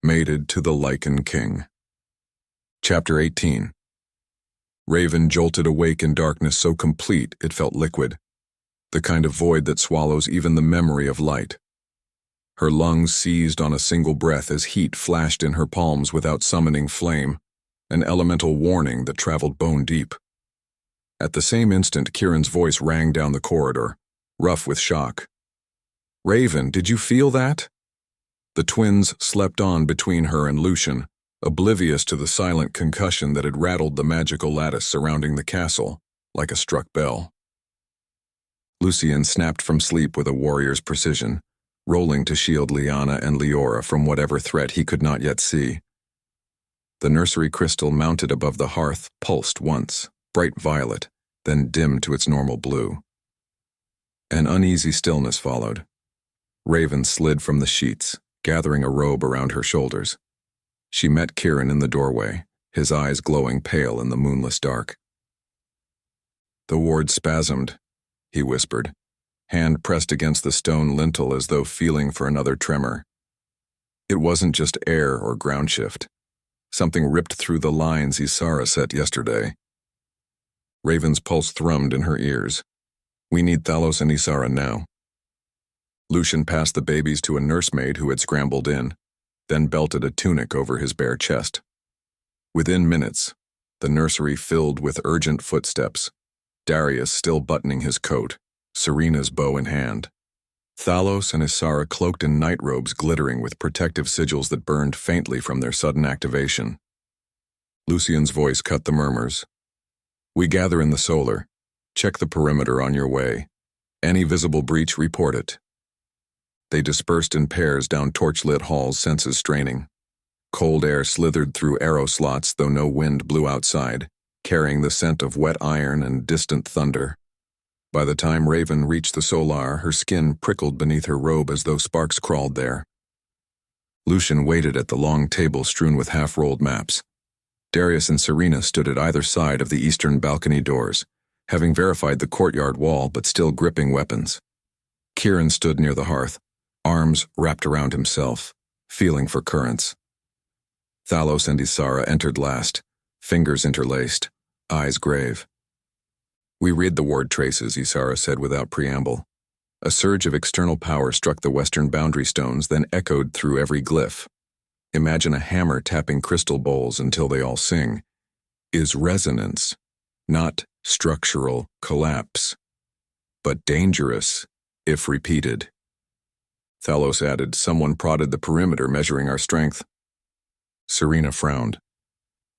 Mated to the Lycan King. Chapter 18. Raven jolted awake in darkness so complete it felt liquid, the kind of void that swallows even the memory of light. Her lungs seized on a single breath as heat flashed in her palms without summoning flame, an elemental warning that traveled bone deep. At the same instant, Kieran's voice rang down the corridor, rough with shock. "Raven, did you feel that?" The twins slept on between her and Lucian, oblivious to the silent concussion that had rattled the magical lattice surrounding the castle, like a struck bell. Lucian snapped from sleep with a warrior's precision, rolling to shield Liana and Leora from whatever threat he could not yet see. The nursery crystal mounted above the hearth pulsed once, bright violet, then dimmed to its normal blue. An uneasy stillness followed. Raven slid from the sheets, gathering a robe around her shoulders. She met Kieran in the doorway, his eyes glowing pale in the moonless dark. "The ward spasmed," he whispered, hand pressed against the stone lintel as though feeling for another tremor. It wasn't just air or ground shift. Something ripped through the lines Isara set yesterday. Raven's pulse thrummed in her ears. "We need Thalos and Isara now." Lucian passed the babies to a nursemaid who had scrambled in, then belted a tunic over his bare chest. Within minutes, the nursery filled with urgent footsteps, Darius still buttoning his coat, Serena's bow in hand. Thalos and Isara cloaked in night robes glittering with protective sigils that burned faintly from their sudden activation. Lucian's voice cut the murmurs. "We gather in the solar. Check the perimeter on your way. Any visible breach, report it." They dispersed in pairs down torchlit halls, senses straining. Cold air slithered through arrow slots, though no wind blew outside, carrying the scent of wet iron and distant thunder. By the time Raven reached the solar, her skin prickled beneath her robe as though sparks crawled there. Lucian waited at the long table strewn with half-rolled maps. Darius and Serena stood at either side of the eastern balcony doors, having verified the courtyard wall but still gripping weapons. Kieran stood near the hearth, arms wrapped around himself, feeling for currents. Thalos and Isara entered last, fingers interlaced, eyes grave. "We read the ward traces," Isara said without preamble. A surge of external power struck the western boundary stones, then echoed through every glyph. Imagine a hammer tapping crystal bowls until they all sing. Is resonance, not structural collapse, but dangerous if repeated. Thalos added, "Someone prodded the perimeter, measuring our strength." Serena frowned.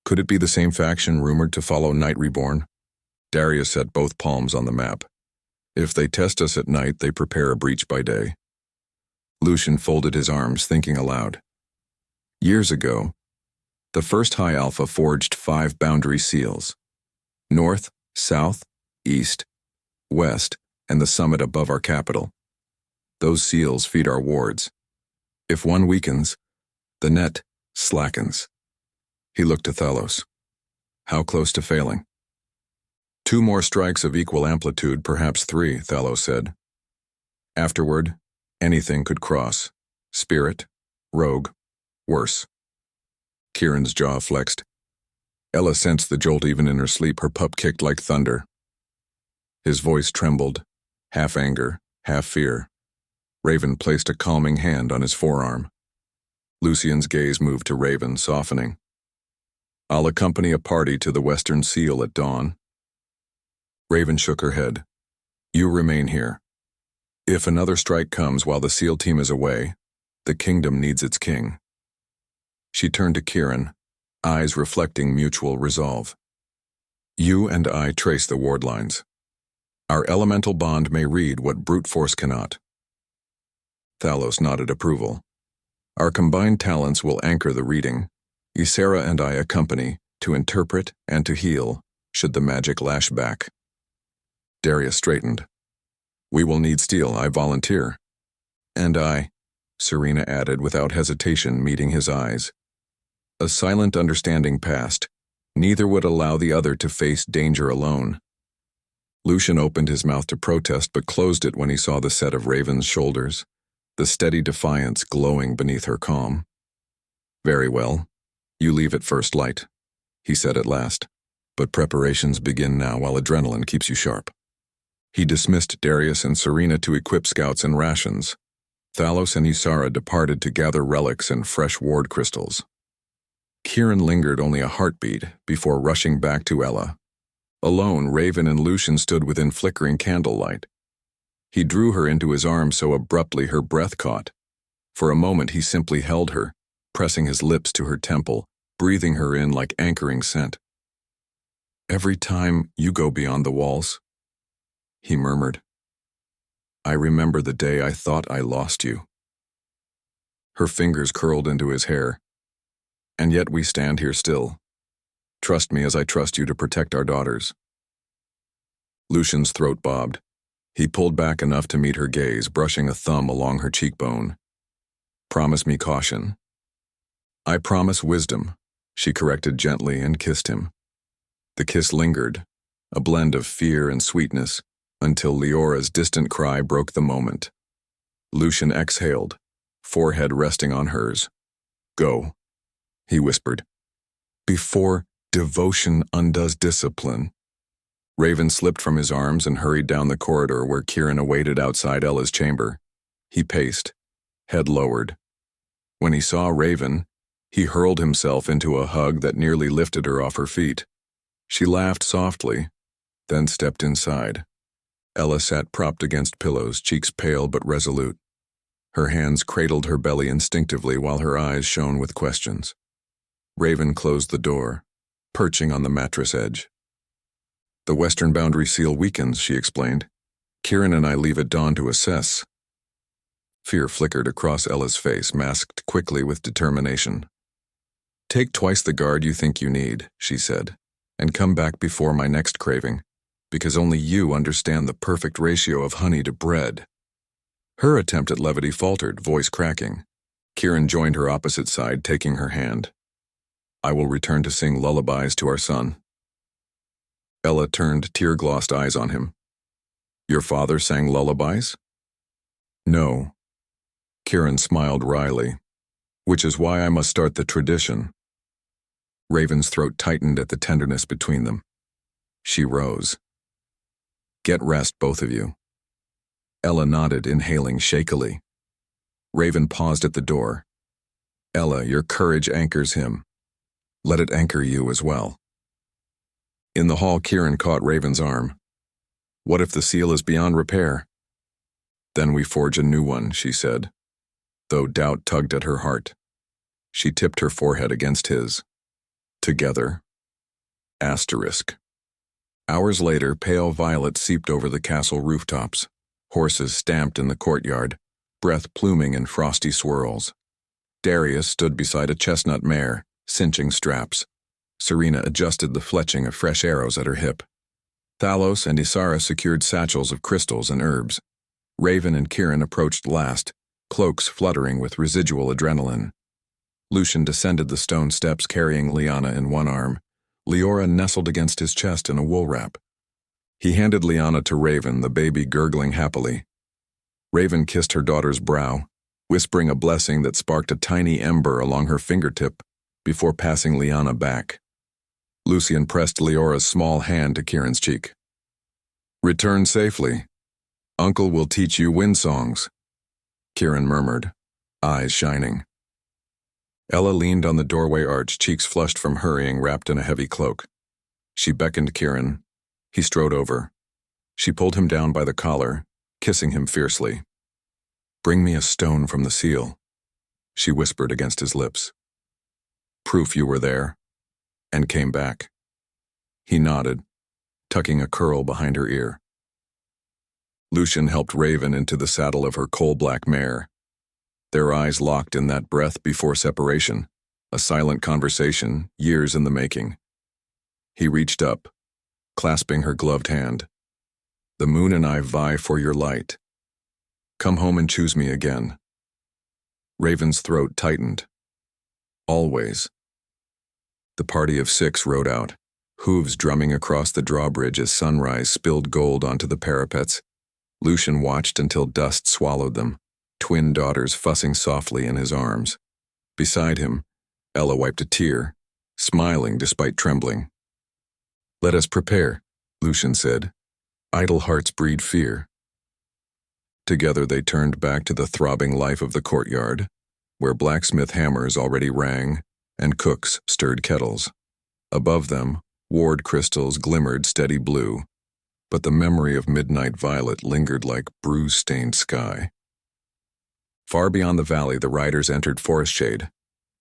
Could it be the same faction rumored to follow Night Reborn? Darius set both palms on the map. If they test us at night, they prepare a breach by day. Lucian folded his arms, thinking aloud. Years ago, the first High Alpha forged 5 boundary seals. North, south, east, west, and the summit above our capital. Those seals feed our wards. If one weakens, the net slackens. He looked to Thalos. How close to failing? 2 more strikes of equal amplitude, perhaps 3, Thalos said. Afterward, anything could cross. Spirit, rogue, worse. Kieran's jaw flexed. Ella sensed the jolt even in her sleep. Her pup kicked like thunder. His voice trembled, half anger, half fear. Raven placed a calming hand on his forearm. Lucian's gaze moved to Raven, softening. "I'll accompany a party to the Western Seal at dawn." Raven shook her head. "You remain here. If another strike comes while the SEAL team is away, the kingdom needs its king." She turned to Kieran, eyes reflecting mutual resolve. "You and I trace the ward lines. Our elemental bond may read what brute force cannot." Thalos nodded approval. "Our combined talents will anchor the reading. Isara and I accompany, to interpret and to heal, should the magic lash back." Darius straightened. "We will need steel. I volunteer." "And I," Serena added without hesitation, meeting his eyes. A silent understanding passed. Neither would allow the other to face danger alone. Lucian opened his mouth to protest but closed it when he saw the set of Raven's shoulders, the steady defiance glowing beneath her calm. Very well. You leave at first light, he said at last. But preparations begin now while adrenaline keeps you sharp. He dismissed Darius and Serena to equip scouts and rations. Thalos and Isara departed to gather relics and fresh ward crystals. Kieran lingered only a heartbeat before rushing back to Ella. Alone, Raven and Lucian stood within flickering candlelight. He drew her into his arms so abruptly her breath caught. For a moment he simply held her, pressing his lips to her temple, breathing her in like anchoring scent. "Every time you go beyond the walls," he murmured, "I remember the day I thought I lost you." Her fingers curled into his hair. "And yet we stand here still. Trust me as I trust you to protect our daughters." Lucian's throat bobbed. He pulled back enough to meet her gaze, brushing a thumb along her cheekbone. "Promise me caution." "I promise wisdom," she corrected gently and kissed him. The kiss lingered, a blend of fear and sweetness, until Leora's distant cry broke the moment. Lucian exhaled, forehead resting on hers. "Go," he whispered. "Before devotion undoes discipline." Raven slipped from his arms and hurried down the corridor where Kieran awaited outside Ella's chamber. He paced, head lowered. When he saw Raven, he hurled himself into a hug that nearly lifted her off her feet. She laughed softly, then stepped inside. Ella sat propped against pillows, cheeks pale but resolute. Her hands cradled her belly instinctively while her eyes shone with questions. Raven closed the door, perching on the mattress edge. "The western boundary seal weakens," she explained. "Kieran and I leave at dawn to assess." Fear flickered across Ella's face, masked quickly with determination. "Take twice the guard you think you need," she said, "and come back before my next craving, because only you understand the perfect ratio of honey to bread." Her attempt at levity faltered, voice cracking. Kieran joined her opposite side, taking her hand. "I will return to sing lullabies to our son." Ella turned tear-glossed eyes on him. "Your father sang lullabies?" "No." Kieran smiled wryly. "Which is why I must start the tradition." Raven's throat tightened at the tenderness between them. She rose. "Get rest, both of you." Ella nodded, inhaling shakily. Raven paused at the door. "Ella, your courage anchors him. Let it anchor you as well." In the hall, Kieran caught Raven's arm. "What if the seal is beyond repair?" "Then we forge a new one," she said, though doubt tugged at her heart. She tipped her forehead against his. "Together." Asterisk. Hours later, pale violet seeped over the castle rooftops. Horses stamped in the courtyard, breath pluming in frosty swirls. Darius stood beside a chestnut mare, cinching straps. Serena adjusted the fletching of fresh arrows at her hip. Thalos and Isara secured satchels of crystals and herbs. Raven and Kieran approached last, cloaks fluttering with residual adrenaline. Lucian descended the stone steps carrying Liana in one arm. Leora nestled against his chest in a wool wrap. He handed Liana to Raven, the baby gurgling happily. Raven kissed her daughter's brow, whispering a blessing that sparked a tiny ember along her fingertip before passing Liana back. Lucian pressed Leora's small hand to Kieran's cheek. "Return safely. Uncle will teach you wind songs," Kieran murmured, eyes shining. Ella leaned on the doorway arch, cheeks flushed from hurrying, wrapped in a heavy cloak. She beckoned Kieran. He strode over. She pulled him down by the collar, kissing him fiercely. "Bring me a stone from the seal," she whispered against his lips. "Proof you were there, and came back." He nodded, tucking a curl behind her ear. Lucian helped Raven into the saddle of her coal-black mare. Their eyes locked in that breath before separation, a silent conversation, years in the making. He reached up, clasping her gloved hand. "The moon and I vie for your light. Come home and choose me again." Raven's throat tightened. "Always." The party of 6 rode out, hooves drumming across the drawbridge as sunrise spilled gold onto the parapets. Lucian watched until dust swallowed them, twin daughters fussing softly in his arms. Beside him, Ella wiped a tear, smiling despite trembling. "Let us prepare," Lucian said. "Idle hearts breed fear." Together they turned back to the throbbing life of the courtyard, where blacksmith hammers already rang and cooks stirred kettles. Above them, ward crystals glimmered steady blue, but the memory of midnight violet lingered like bruise-stained sky. Far beyond the valley, the riders entered forest shade.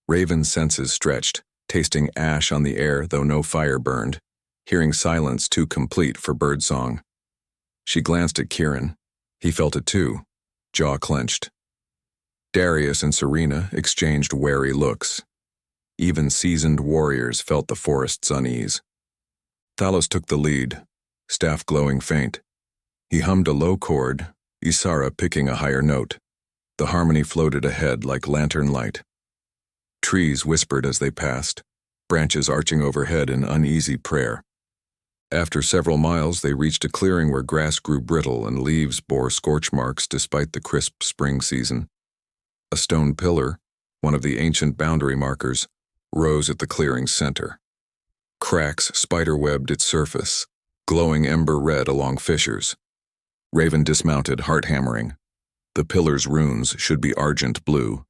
Raven's senses stretched, tasting ash on the air though no fire burned, hearing silence too complete for birdsong. She glanced at Kieran. He felt it too, jaw clenched. Darius and Serena exchanged wary looks. Even seasoned warriors felt the forest's unease. Thalos took the lead, staff glowing faint. He hummed a low chord, Isara picking a higher note. The harmony floated ahead like lantern light. Trees whispered as they passed, branches arching overhead in uneasy prayer. After several miles, they reached a clearing where grass grew brittle and leaves bore scorch marks despite the crisp spring season. A stone pillar, one of the ancient boundary markers, rose at the clearing's center. Cracks spider-webbed its surface, glowing ember red along fissures. Raven dismounted, heart hammering. The pillar's runes should be argent blue,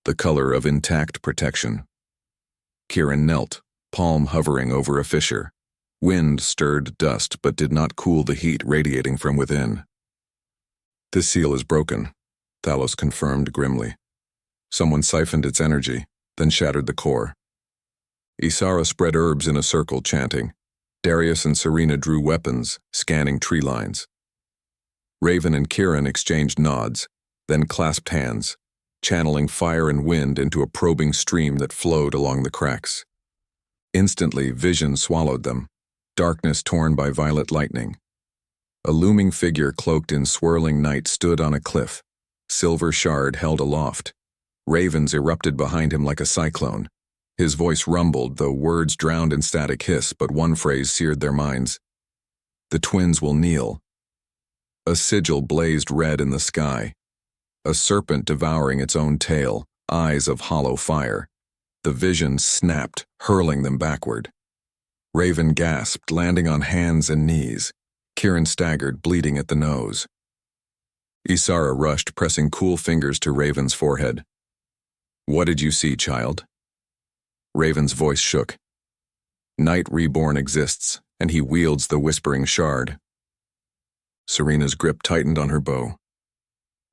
the color of intact protection. Kieran knelt, palm hovering over a fissure. Wind stirred dust but did not cool the heat radiating from within. "This seal is broken," Thalos confirmed grimly. Someone siphoned its energy, then shattered the core. Isara spread herbs in a circle, chanting. Darius and Serena drew weapons, scanning tree lines. Raven and Kieran exchanged nods, then clasped hands, channeling fire and wind into a probing stream that flowed along the cracks. Instantly, vision swallowed them, darkness torn by violet lightning. A looming figure cloaked in swirling night stood on a cliff, silver shard held aloft. Ravens erupted behind him like a cyclone. His voice rumbled, though words drowned in static hiss, but one phrase seared their minds. "The twins will kneel." A sigil blazed red in the sky. A serpent devouring its own tail, eyes of hollow fire. The vision snapped, hurling them backward. Raven gasped, landing on hands and knees. Kieran staggered, bleeding at the nose. Isara rushed, pressing cool fingers to Raven's forehead. "What did you see, child?" Raven's voice shook. "Night reborn exists, and he wields the whispering shard." Serena's grip tightened on her bow.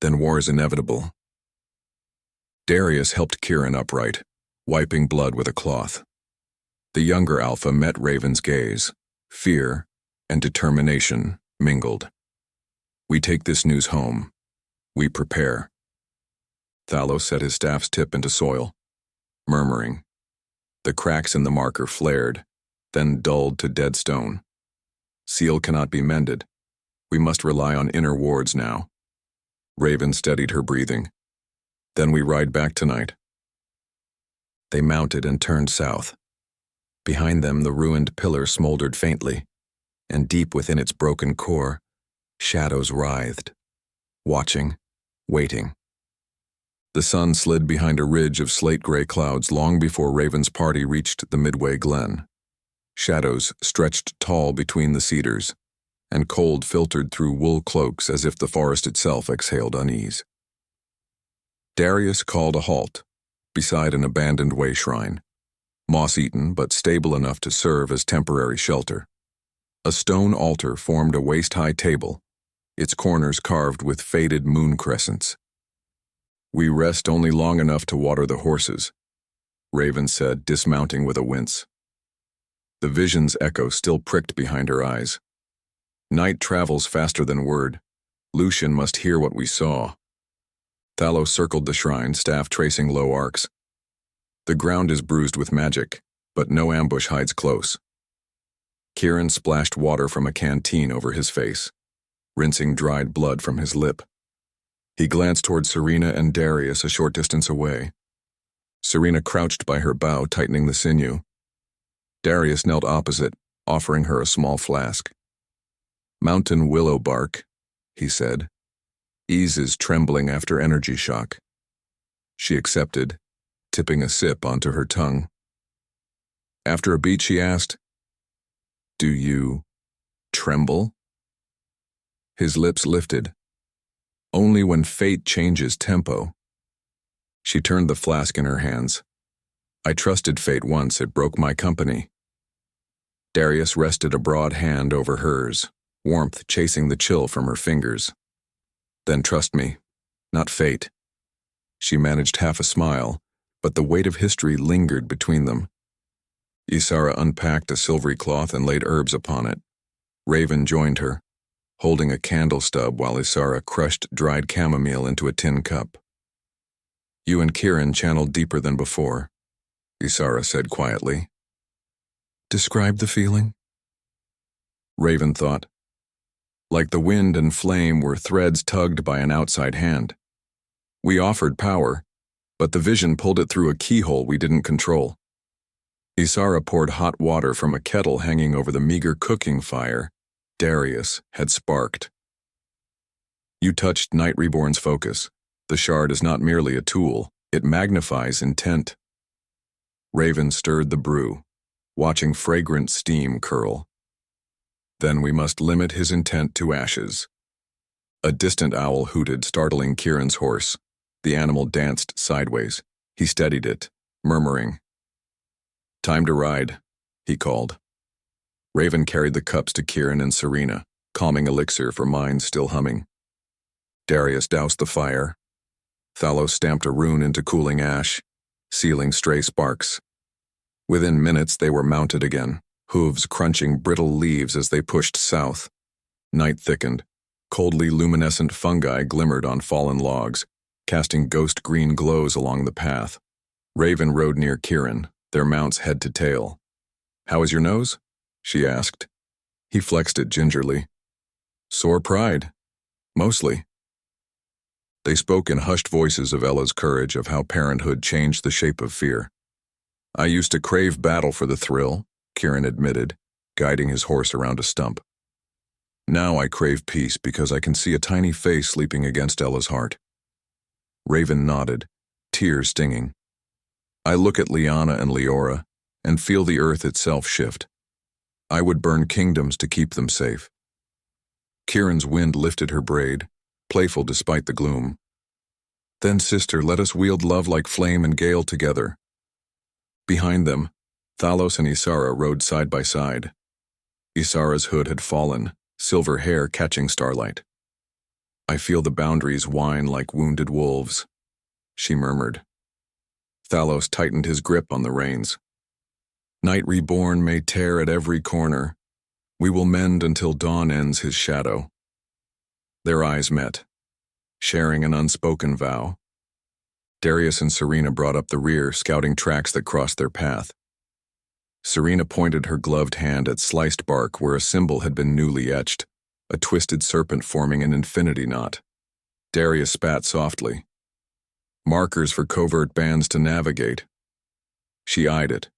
"Then war is inevitable." Darius helped Kieran upright, wiping blood with a cloth. The younger alpha met Raven's gaze. Fear and determination mingled. "We take this news home. We prepare." Thalos set his staff's tip into soil, murmuring. The cracks in the marker flared, then dulled to dead stone. "Seal cannot be mended. We must rely on inner wards now." Raven steadied her breathing. "Then we ride back tonight." They mounted and turned south. Behind them, the ruined pillar smoldered faintly, and deep within its broken core, shadows writhed, watching, waiting. The sun slid behind a ridge of slate-gray clouds long before Raven's party reached the Midway Glen. Shadows stretched tall between the cedars, and cold filtered through wool cloaks as if the forest itself exhaled unease. Darius called a halt, beside an abandoned way shrine, moss-eaten but stable enough to serve as temporary shelter. A stone altar formed a waist-high table, its corners carved with faded moon crescents. "We rest only long enough to water the horses," Raven said, dismounting with a wince. The vision's echo still pricked behind her eyes. "Night travels faster than word. Lucian must hear what we saw." Thalos circled the shrine, staff tracing low arcs. "The ground is bruised with magic, but no ambush hides close." Kieran splashed water from a canteen over his face, rinsing dried blood from his lip. He glanced toward Serena and Darius a short distance away. Serena crouched by her bow, tightening the sinew. Darius knelt opposite, offering her a small flask. "Mountain willow bark," he said. "Eases trembling after energy shock." She accepted, tipping a sip onto her tongue. After a beat, she asked, "Do you tremble?" His lips lifted. Only when fate changes tempo. She turned the flask in her hands. I trusted fate once, it broke my company. Darius rested a broad hand over hers, warmth chasing the chill from her fingers. Then trust me, not fate. She managed half a smile, but the weight of history lingered between them. Isara unpacked a silvery cloth and laid herbs upon it. Raven joined her, holding a candle stub while Isara crushed dried chamomile into a tin cup. "You and Kieran channeled deeper than before," Isara said quietly. "Describe the feeling?" Raven thought. Like the wind and flame were threads tugged by an outside hand. We offered power, but the vision pulled it through a keyhole we didn't control. Isara poured hot water from a kettle hanging over the meager cooking fire Darius had sparked. "You touched Night Reborn's focus. The shard is not merely a tool, it magnifies intent." Raven stirred the brew, watching fragrant steam curl. "Then we must limit his intent to ashes." A distant owl hooted, startling Kieran's horse. The animal danced sideways. He steadied it, murmuring. "Time to ride," he called. Raven carried the cups to Kieran and Serena, calming elixir for minds still humming. Darius doused the fire. Thalos stamped a rune into cooling ash, sealing stray sparks. Within minutes they were mounted again, hooves crunching brittle leaves as they pushed south. Night thickened. Coldly luminescent fungi glimmered on fallen logs, casting ghost green glows along the path. Raven rode near Kieran, their mounts head to tail. "How is your nose?" she asked. He flexed it gingerly. "Sore pride. Mostly." They spoke in hushed voices of Ella's courage, of how parenthood changed the shape of fear. "I used to crave battle for the thrill," Kieran admitted, guiding his horse around a stump. "Now I crave peace because I can see a tiny face sleeping against Ella's heart." Raven nodded, tears stinging. "I look at Liana and Leora and feel the earth itself shift. I would burn kingdoms to keep them safe." Kieran's wind lifted her braid, playful despite the gloom. "Then, sister, let us wield love like flame and gale together." Behind them, Thalos and Isara rode side by side. Isara's hood had fallen, silver hair catching starlight. "I feel the boundaries whine like wounded wolves," she murmured. Thalos tightened his grip on the reins. "Night Reborn may tear at every corner. We will mend until dawn ends his shadow." Their eyes met, sharing an unspoken vow. Darius and Serena brought up the rear, scouting tracks that crossed their path. Serena pointed her gloved hand at sliced bark where a symbol had been newly etched, a twisted serpent forming an infinity knot. Darius spat softly. "Markers for covert bands to navigate." She eyed it.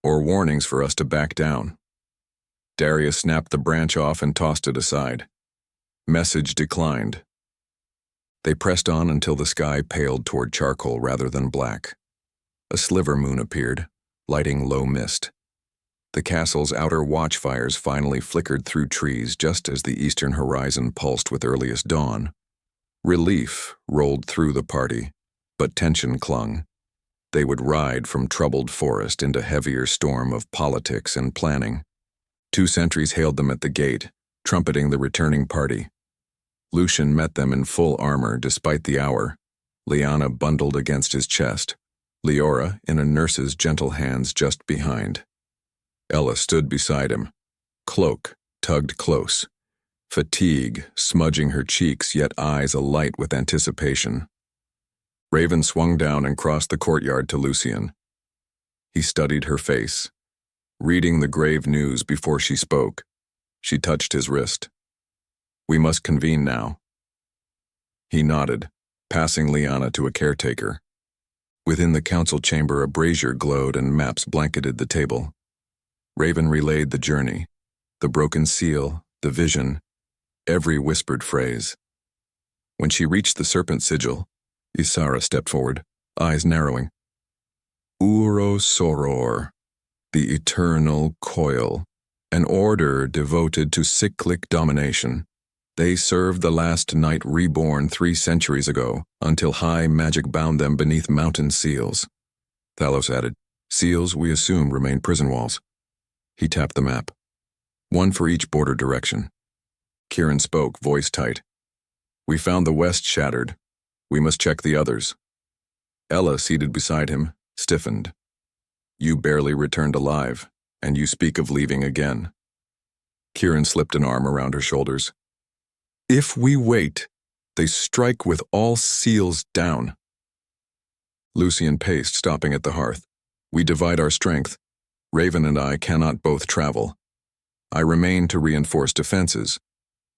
"Or warnings for us to back down." Darius snapped the branch off and tossed it aside. Message declined. They pressed on until the sky paled toward charcoal rather than black. A sliver moon appeared, lighting low mist. The castle's outer watchfires finally flickered through trees just as the eastern horizon pulsed with earliest dawn. Relief rolled through the party, but tension clung. They would ride from troubled forest into heavier storm of politics and planning. 2 sentries hailed them at the gate, trumpeting the returning party. Lucian met them in full armor despite the hour, Liana bundled against his chest, Leora in a nurse's gentle hands just behind. Ella stood beside him, cloak tugged close, fatigue smudging her cheeks yet eyes alight with anticipation. Raven swung down and crossed the courtyard to Lucian. He studied her face, reading the grave news before she spoke. She touched his wrist. "We must convene now." He nodded, passing Liana to a caretaker. Within the council chamber a brazier glowed and maps blanketed the table. Raven relayed the journey, the broken seal, the vision, every whispered phrase. When she reached the serpent sigil, Isara stepped forward, eyes narrowing. Soror, the eternal coil, an order devoted to cyclic domination. They served the last knight reborn 3 centuries ago, until high magic bound them beneath mountain seals. Thalos added, seals, we assume, remain prison walls. He tapped the map. 1 for each border direction. Kieran spoke, voice tight. We found the west shattered. We must check the others. Ella, seated beside him, stiffened. You barely returned alive, and you speak of leaving again. Kieran slipped an arm around her shoulders. If we wait, they strike with all seals down. Lucian paced, stopping at the hearth. We divide our strength. Raven and I cannot both travel. I remain to reinforce defenses.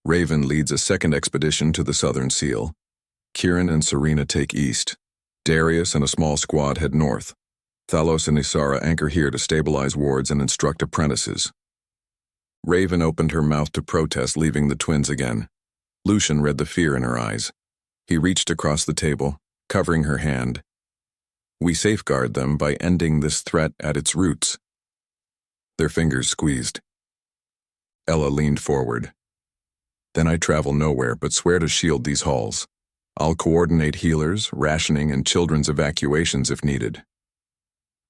Raven leads a second expedition to the southern seal. Kieran and Serena take east. Darius and a small squad head north. Thalos and Isara anchor here to stabilize wards and instruct apprentices. Raven opened her mouth to protest, leaving the twins again. Lucian read the fear in her eyes. He reached across the table, covering her hand. We safeguard them by ending this threat at its roots. Their fingers squeezed. Ella leaned forward. Then I travel nowhere, but swear to shield these halls. I'll coordinate healers, rationing, and children's evacuations if needed.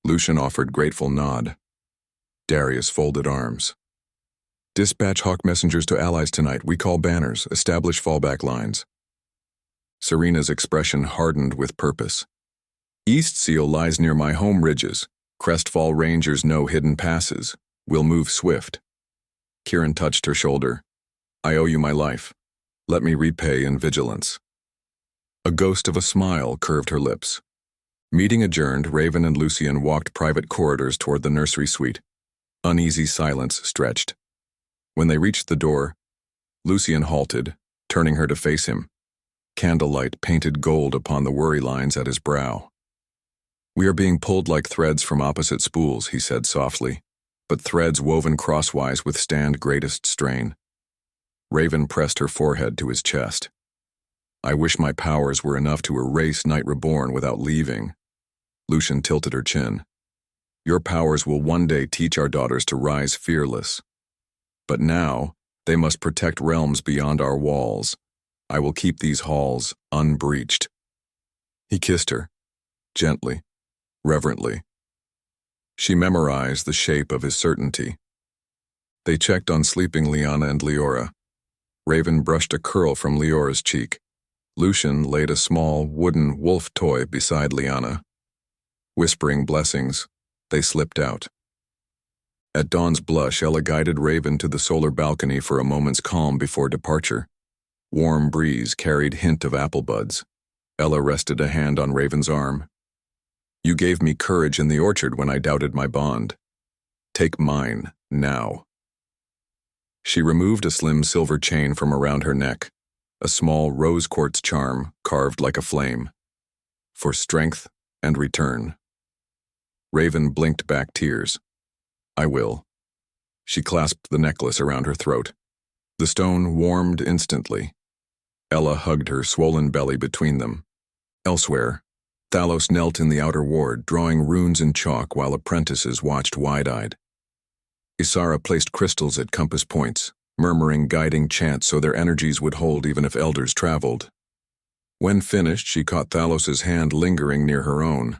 Lucian offered grateful nod. Darius folded arms. Dispatch Hawk messengers to allies tonight. We call banners, establish fallback lines. Serena's expression hardened with purpose. East Seal lies near my home ridges. Crestfall Rangers know hidden passes. We'll move swift. Kieran touched her shoulder. I owe you my life. Let me repay in vigilance. A ghost of a smile curved her lips. Meeting adjourned, Raven and Lucian walked private corridors toward the nursery suite. Uneasy silence stretched. When they reached the door, Lucian halted, turning her to face him. Candlelight painted gold upon the worry lines at his brow. We are being pulled like threads from opposite spools, he said softly, but threads woven crosswise withstand greatest strain. Raven pressed her forehead to his chest. I wish my powers were enough to erase Night Reborn without leaving. Lucian tilted her chin. Your powers will one day teach our daughters to rise fearless. But now, they must protect realms beyond our walls. I will keep these halls unbreached. He kissed her, gently, reverently. She memorized the shape of his certainty. They checked on sleeping Liana and Leora. Raven brushed a curl from Leora's cheek. Lucian laid a small, wooden wolf toy beside Liana. Whispering blessings, they slipped out. At dawn's blush, Ella guided Raven to the solar balcony for a moment's calm before departure. Warm breeze carried hint of apple buds. Ella rested a hand on Raven's arm. You gave me courage in the orchard when I doubted my bond. Take mine, now. She removed a slim silver chain from around her neck, a small rose quartz charm carved like a flame. For strength and return. Raven blinked back tears. I will. She clasped the necklace around her throat. The stone warmed instantly. Ella hugged her swollen belly between them. Elsewhere, Thalos knelt in the outer ward, drawing runes in chalk while apprentices watched wide-eyed. Isara placed crystals at compass points, murmuring guiding chants so their energies would hold even if elders traveled. When finished, she caught Thalos's hand lingering near her own.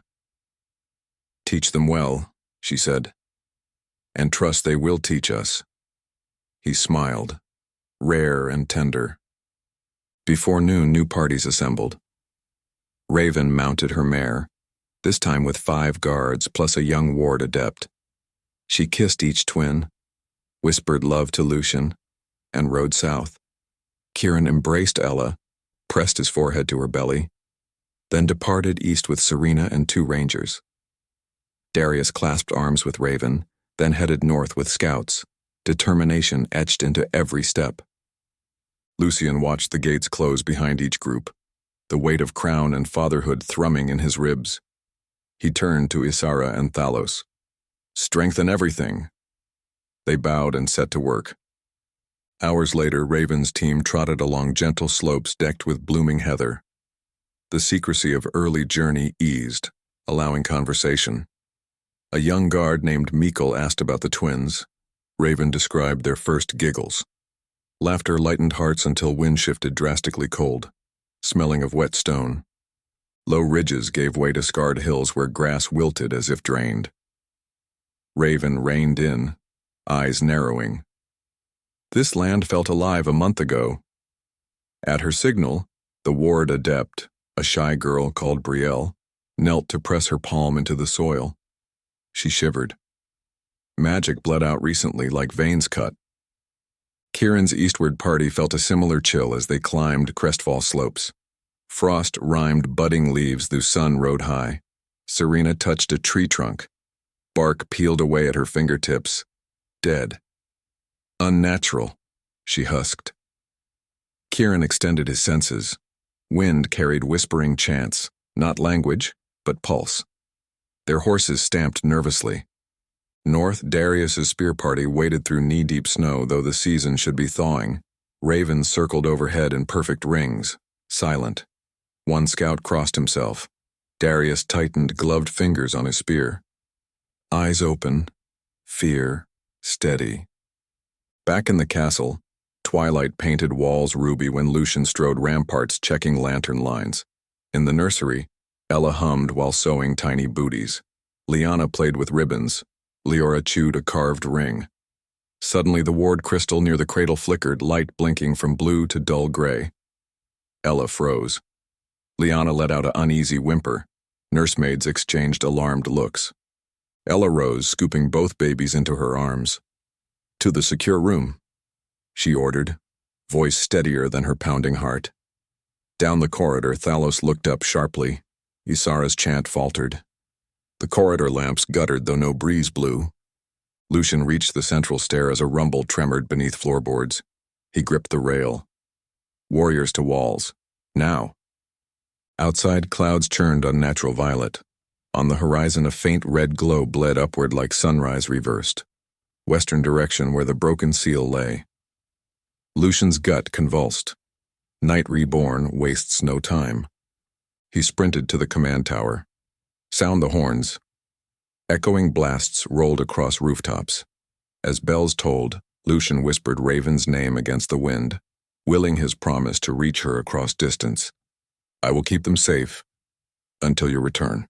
Teach them well, she said, and trust they will teach us. He smiled, rare and tender. Before noon, new parties assembled. Raven mounted her mare, this time with 5 guards plus a young ward adept. She kissed each twin, whispered love to Lucian, and rode south. Kieran embraced Ella, pressed his forehead to her belly, then departed east with Serena and 2 rangers. Darius clasped arms with Raven, then headed north with scouts, determination etched into every step. Lucian watched the gates close behind each group, the weight of crown and fatherhood thrumming in his ribs. He turned to Isara and Thalos. Strengthen everything. They bowed and set to work. Hours later, Raven's team trotted along gentle slopes decked with blooming heather. The secrecy of early journey eased, allowing conversation. A young guard named Meikle asked about the twins. Raven described their first giggles. Laughter lightened hearts until wind shifted drastically cold, smelling of wet stone. Low ridges gave way to scarred hills where grass wilted as if drained. Raven reined in, eyes narrowing. This land felt alive a month ago. At her signal, the ward adept, a shy girl called Brielle, knelt to press her palm into the soil. She shivered. Magic bled out recently like veins cut. Kieran's eastward party felt a similar chill as they climbed crestfall slopes. Frost rimed budding leaves the sun rode high. Serena touched a tree trunk. Bark peeled away at her fingertips. Dead. Unnatural, she husked. Kieran extended his senses. Wind carried whispering chants, not language, but pulse. Their horses stamped nervously. North, Darius's spear party waded through knee-deep snow, though the season should be thawing. Ravens circled overhead in perfect rings, silent. One scout crossed himself. Darius tightened gloved fingers on his spear. Eyes open, fear, steady. Back in the castle, twilight painted walls ruby when Lucian strode ramparts checking lantern lines. In the nursery, Ella hummed while sewing tiny booties. Liana played with ribbons. Leora chewed a carved ring. Suddenly the ward crystal near the cradle flickered, light blinking from blue to dull gray. Ella froze. Liana let out an uneasy whimper. Nursemaids exchanged alarmed looks. Ella rose, scooping both babies into her arms. "To the secure room," she ordered, voice steadier than her pounding heart. Down the corridor, Thalos looked up sharply. Isara's chant faltered. The corridor lamps guttered, though no breeze blew. Lucian reached the central stair as a rumble tremored beneath floorboards. He gripped the rail. Warriors to walls. Now. Outside, clouds churned unnatural violet. On the horizon, a faint red glow bled upward like sunrise reversed. Western direction where the broken seal lay. Lucian's gut convulsed. Night reborn wastes no time. He sprinted to the command tower. Sound the horns. Echoing blasts rolled across rooftops. As bells tolled, Lucian whispered Raven's name against the wind, willing his promise to reach her across distance. "I will keep them safe until your return."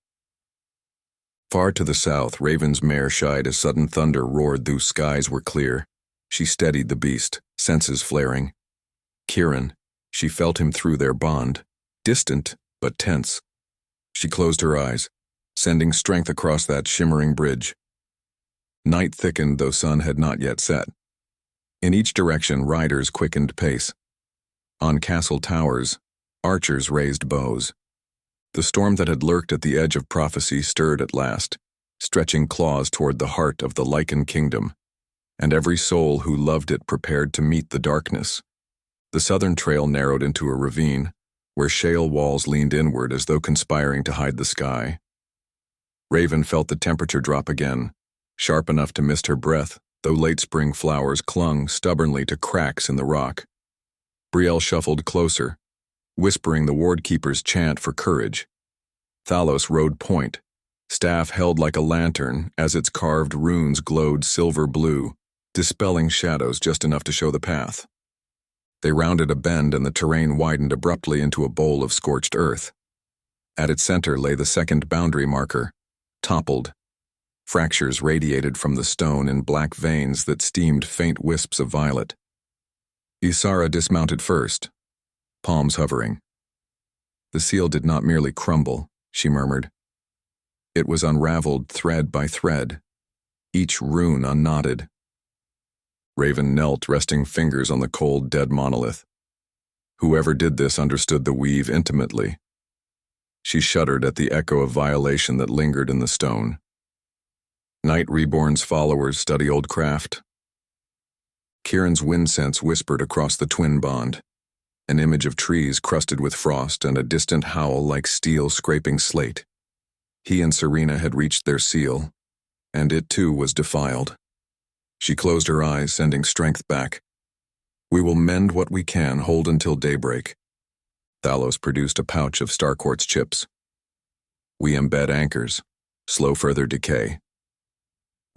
Far to the south, Raven's mare shied as sudden thunder roared though skies were clear. She steadied the beast, senses flaring. Kieran, she felt him through their bond, distant but tense. She closed her eyes, sending strength across that shimmering bridge. Night thickened, though sun had not yet set. In each direction, riders quickened pace. On castle towers, archers raised bows. The storm that had lurked at the edge of prophecy stirred at last, stretching claws toward the heart of the Lycan kingdom, and every soul who loved it prepared to meet the darkness. The southern trail narrowed into a ravine, where shale walls leaned inward as though conspiring to hide the sky. Raven felt the temperature drop again, sharp enough to mist her breath, though late spring flowers clung stubbornly to cracks in the rock. Brielle shuffled closer, whispering the wardkeeper's chant for courage. Thalos rode point, staff held like a lantern as its carved runes glowed silver blue, dispelling shadows just enough to show the path. They rounded a bend and the terrain widened abruptly into a bowl of scorched earth. At its center lay the second boundary marker, toppled. Fractures radiated from the stone in black veins that steamed faint wisps of violet. Isara dismounted first, palms hovering. The seal did not merely crumble, she murmured. It was unraveled thread by thread, each rune unknotted. Raven knelt, resting fingers on the cold, dead monolith. Whoever did this understood the weave intimately. She shuddered at the echo of violation that lingered in the stone. Night Reborn's followers study old craft. Kieran's wind sense whispered across the twin bond, an image of trees crusted with frost and a distant howl like steel scraping slate. He and Serena had reached their seal, and it too was defiled. She closed her eyes, sending strength back. "We will mend what we can, hold until daybreak." Thalos produced a pouch of star quartz chips. "We embed anchors, slow further decay.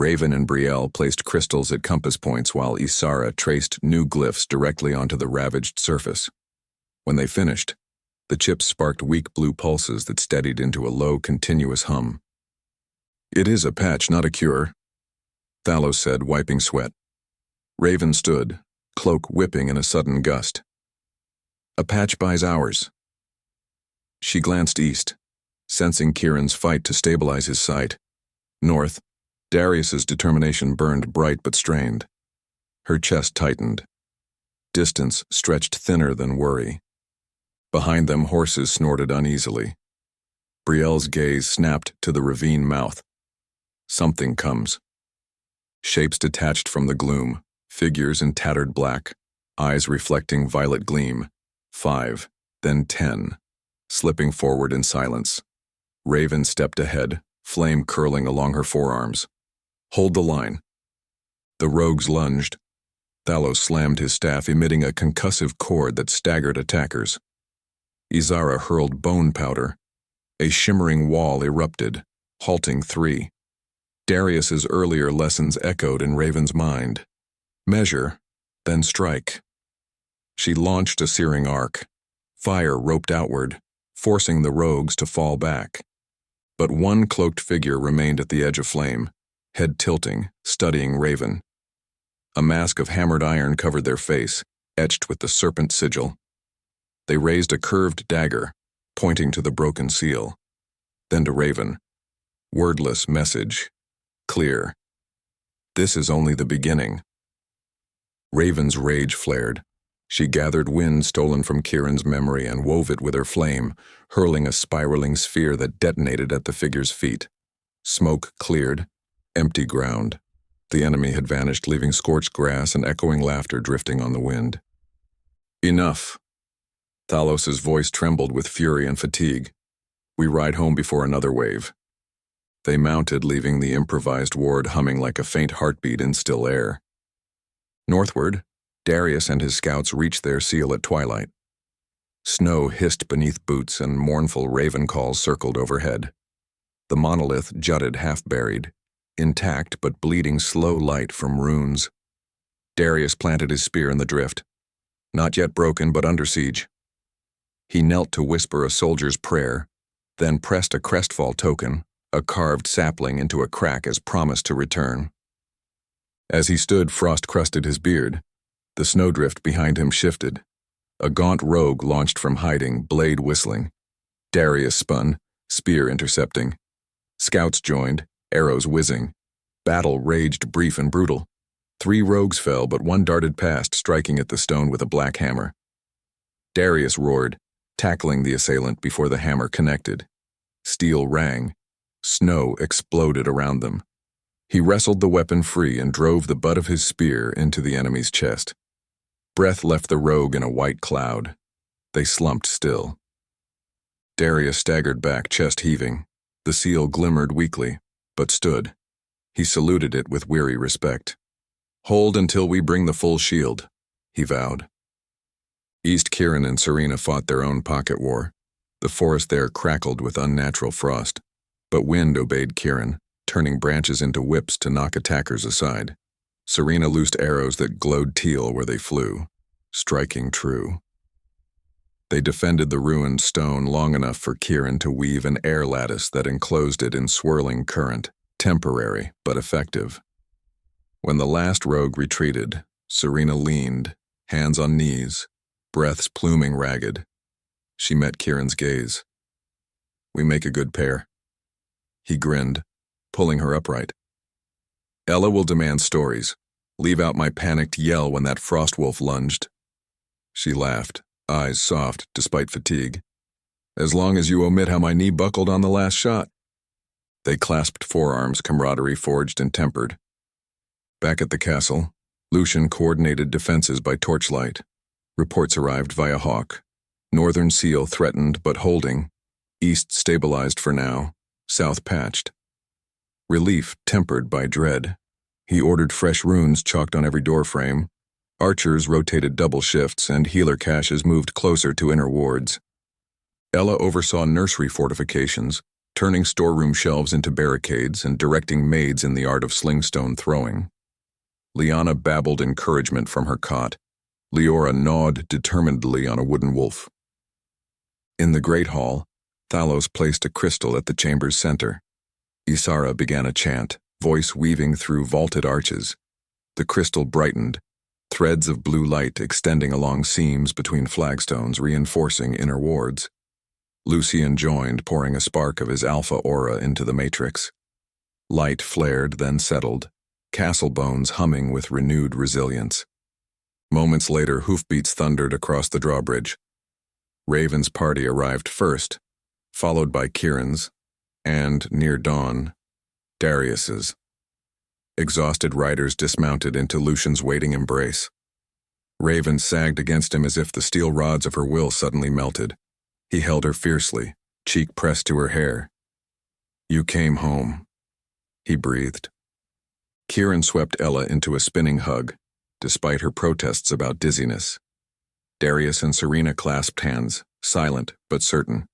Raven and Brielle placed crystals at compass points while Isara traced new glyphs directly onto the ravaged surface. When they finished, the chips sparked weak blue pulses that steadied into a low, continuous hum. "It is a patch, not a cure," Thalos said, wiping sweat. Raven stood, cloak whipping in a sudden gust. "A patch buys hours." She glanced east, sensing Kieran's fight to stabilize his sight. North, Darius's determination burned bright but strained. Her chest tightened. Distance stretched thinner than worry. Behind them, horses snorted uneasily. Brielle's gaze snapped to the ravine mouth. Something comes. Shapes detached from the gloom, figures in tattered black, eyes reflecting violet gleam. 5, then 10, slipping forward in silence. Raven stepped ahead, flame curling along her forearms. "Hold the line." The rogues lunged. Thalos slammed his staff, emitting a concussive chord that staggered attackers. Isara hurled bone powder. A shimmering wall erupted, halting 3. Darius's earlier lessons echoed in Raven's mind. Measure, then strike. She launched a searing arc. Fire roped outward, forcing the rogues to fall back. But one cloaked figure remained at the edge of flame, head tilting, studying Raven. A mask of hammered iron covered their face, etched with the serpent sigil. They raised a curved dagger, pointing to the broken seal. Then to Raven. Wordless message. Clear. "This is only the beginning." Raven's rage flared. She gathered wind stolen from Kieran's memory and wove it with her flame, hurling a spiraling sphere that detonated at the figure's feet. Smoke cleared. Empty ground. The enemy had vanished, leaving scorched grass and echoing laughter drifting on the wind. "Enough." Thalos's voice trembled with fury and fatigue. "We ride home before another wave." They mounted, leaving the improvised ward humming like a faint heartbeat in still air. Northward, Darius and his scouts reached their seal at twilight. Snow hissed beneath boots and mournful raven calls circled overhead. The monolith jutted half-buried, intact but bleeding slow light from runes. Darius planted his spear in the drift. Not yet broken, but under siege. He knelt to whisper a soldier's prayer, then pressed a crestfall token, a carved sapling, into a crack as promise to return. As he stood, frost crusted his beard. The snowdrift behind him shifted. A gaunt rogue launched from hiding, blade whistling. Darius spun, spear intercepting. Scouts joined, arrows whizzing. Battle raged brief and brutal. 3 rogues fell, but one darted past, striking at the stone with a black hammer. Darius roared, tackling the assailant before the hammer connected. Steel rang. Snow exploded around them. He wrestled the weapon free and drove the butt of his spear into the enemy's chest. Breath left the rogue in a white cloud. They slumped still. Darius staggered back, chest heaving. The seal glimmered weakly, but stood. He saluted it with weary respect. "Hold until we bring the full shield," he vowed. East Kieran and Serena fought their own pocket war. The forest there crackled with unnatural frost, but wind obeyed Kieran, turning branches into whips to knock attackers aside. Serena loosed arrows that glowed teal where they flew, striking true. They defended the ruined stone long enough for Kieran to weave an air lattice that enclosed it in swirling current, temporary but effective. When the last rogue retreated, Serena leaned, hands on knees, breaths pluming ragged. She met Kieran's gaze. "We make a good pair." He grinned, pulling her upright. "Ella will demand stories. Leave out my panicked yell when that frostwolf lunged." She laughed, eyes soft despite fatigue. "As long as you omit how my knee buckled on the last shot." They clasped forearms, camaraderie forged and tempered. Back at the castle, Lucian coordinated defenses by torchlight. Reports arrived via hawk. Northern seal threatened but holding. East stabilized for now. South patched. Relief tempered by dread. He ordered fresh runes chalked on every doorframe. Archers rotated double shifts, and healer caches moved closer to inner wards. Ella oversaw nursery fortifications, turning storeroom shelves into barricades and directing maids in the art of slingstone throwing. Lyanna babbled encouragement from her cot. Leora gnawed determinedly on a wooden wolf. In the great hall, Thalos placed a crystal at the chamber's center. Isara began a chant, voice weaving through vaulted arches. The crystal brightened, threads of blue light extending along seams between flagstones reinforcing inner wards. Lucian joined, pouring a spark of his alpha aura into the matrix. Light flared, then settled, castle bones humming with renewed resilience. Moments later, hoofbeats thundered across the drawbridge. Raven's party arrived first, followed by Kieran's, and, near dawn, Darius's. Exhausted riders dismounted into Lucian's waiting embrace. Raven sagged against him as if the steel rods of her will suddenly melted. He held her fiercely, cheek pressed to her hair. "You came home," he breathed. Kieran swept Ella into a spinning hug, despite her protests about dizziness. Darius and Serena clasped hands, silent but certain.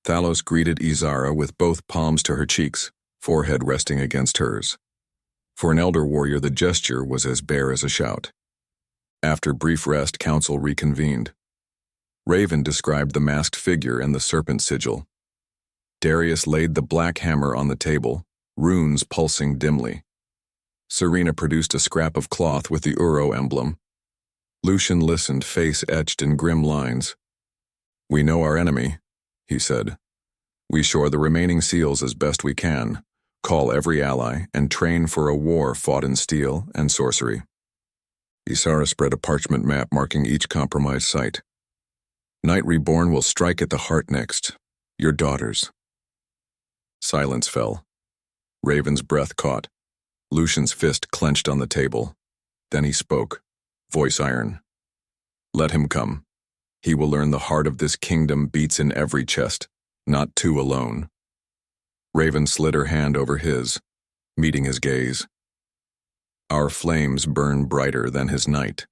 Thalos greeted Isara with both palms to her cheeks, forehead resting against hers. For an elder warrior, the gesture was as bare as a shout. After brief rest, council reconvened. Raven described the masked figure and the serpent sigil. Darius laid the black hammer on the table, runes pulsing dimly. Serena produced a scrap of cloth with the Uro emblem. Lucian listened, face etched in grim lines. "We know our enemy," he said. "We shore the remaining seals as best we can, call every ally, and train for a war fought in steel and sorcery." Isara spread a parchment map marking each compromised site. "Night Reborn will strike at the heart next. Your daughters." Silence fell. Raven's breath caught. Lucian's fist clenched on the table. Then he spoke, voice iron. "Let him come. He will learn the heart of this kingdom beats in every chest, not two alone." Raven slid her hand over his, meeting his gaze. "Our flames burn brighter than his night."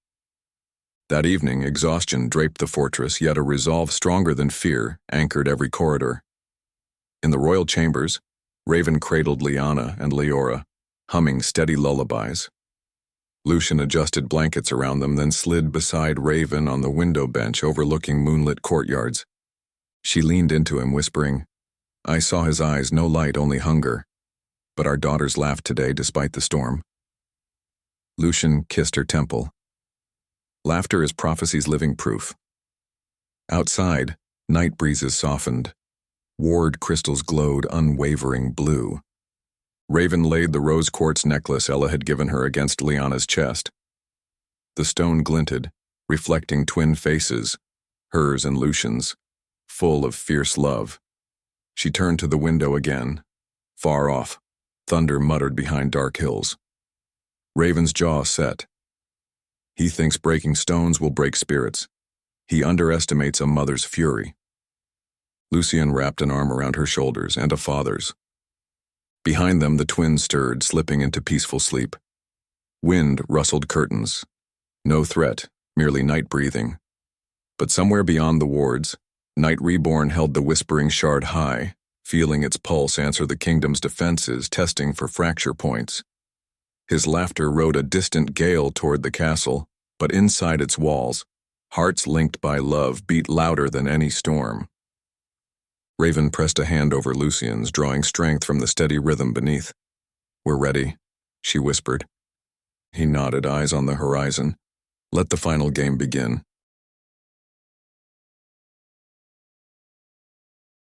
That evening, exhaustion draped the fortress, yet a resolve stronger than fear anchored every corridor. In the royal chambers, Raven cradled Lyanna and Leora, humming steady lullabies. Lucian adjusted blankets around them, then slid beside Raven on the window bench overlooking moonlit courtyards. She leaned into him, whispering, "I saw his eyes, no light, only hunger. But our daughters laughed today despite the storm." Lucian kissed her temple. Laughter is prophecy's living proof. Outside, night breezes softened. Ward crystals glowed unwavering blue. Raven laid the rose quartz necklace Ella had given her against Lyanna's chest. The stone glinted, reflecting twin faces, hers and Lucian's, full of fierce love. She turned to the window again. Far off, thunder muttered behind dark hills. Raven's jaw set. He thinks breaking stones will break spirits. He underestimates a mother's fury. Lucian wrapped an arm around her shoulders and a father's. Behind them, the twins stirred, slipping into peaceful sleep. Wind rustled curtains. No threat, merely night breathing. But somewhere beyond the wards, Night Reborn held the whispering shard high, feeling its pulse answer the kingdom's defenses, testing for fracture points. His laughter rode a distant gale toward the castle, but inside its walls, hearts linked by love beat louder than any storm. Raven pressed a hand over Lucian's, drawing strength from the steady rhythm beneath. "We're ready," she whispered. He nodded, eyes on the horizon. "Let the final game begin."